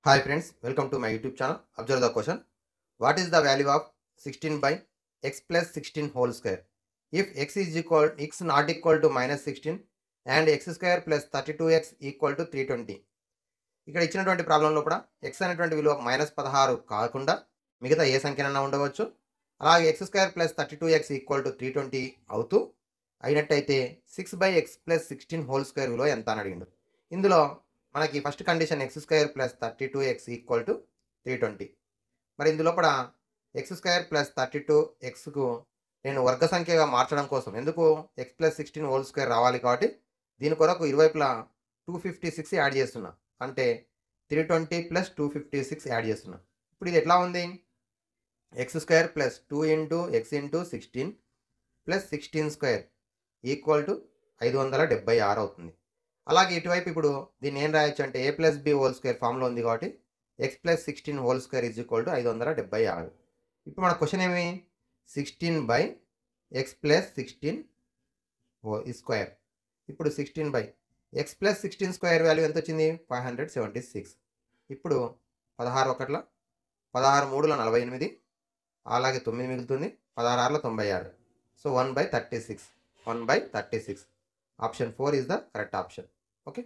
Hi friends, welcome to my YouTube channel. Observe the question. What is the value of 16 by x plus 16 whole square? If x not equal to minus 16 and x square plus 32x equal to 320. ఇక్కడ ఇచ్చినటువంటి ప్రాబ్లంలో కూడా x అనేటువంటి విలువ -16 కాకుండా మిగతా ఏ సంఖ్యనైనా ఉండవచ్చు. అలాగే x square plus 32x equal to 320 అవుతూ అయినట్టయితే 6 by X plus 16 whole square విలువ ఎంత అని అడిగిండు. ఇందులో మనకి first condition X square plus 32x equal to 320. మరి ఇందులో కూడా ఎక్స్ స్క్వేర్ ప్లస్ 32xకు నేను వర్గ సంఖ్యగా మార్చడం కోసం ఎందుకు ఎక్స్ ప్లస్ 16 హోల్ స్క్వేర్ రావాలి కాబట్టి దీని కొరకు ఇరువైపులా 256 యాడ్ చేస్తున్నా. అంటే 320 ప్లస్ 256 యాడ్ చేస్తున్నా. ఇప్పుడు ఇది ఎట్లా ఉంది? X square plus 2 into X into 16 plus 16 square equal to 576 అవుతుంది. అలాగే ఇటువైపు ఇప్పుడు దీన్ని ఏం రాయొచ్చు అంటే ఏ ప్లస్ బి హోల్ స్క్వేర్ ఫామ్లో ఉంది కాబట్టి X plus 16 whole square is equal to 576. ఇప్పుడు మన క్వశ్చన్ ఏమి? 16 బై ఎక్స్ ప్లస్ 16 స్క్వేర్. ఇప్పుడు 16 by X plus 16 square value ఎంత వచ్చింది? 576. ఇప్పుడు 16 ఒకట్ల 16 మూడుల 48, అలాగే 9 మిగులుతుంది, 16 ఆరుల 96. So 1/36. 1/36. Option 4 is the correct option. Okay,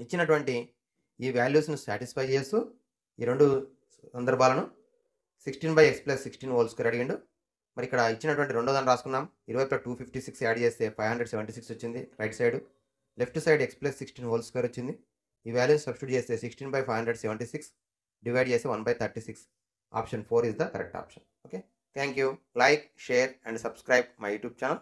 ఇచ్చినటువంటి ఈ వాల్యూస్ను సాటిస్ఫై చేస్తూ ఈ రెండు సందర్భాలను 16 by X plus 16 whole square అడిగిండు. మరి ఇక్కడ ఇచ్చినటువంటి రెండో దాన్ని రాసుకున్నాం. ఇరువైపులా 256 యాడ్ చేస్తే 576 వచ్చింది right side. Left side X plus 16 whole square వచ్చింది. ఈ వాల్యూస్ సబ్స్టిట్యూట్ చేస్తే 16 బై 576 డివైడ్ చేసి 1/36. Option 4 is the correct option. Okay, thank you. Like, share and subscribe my YouTube channel.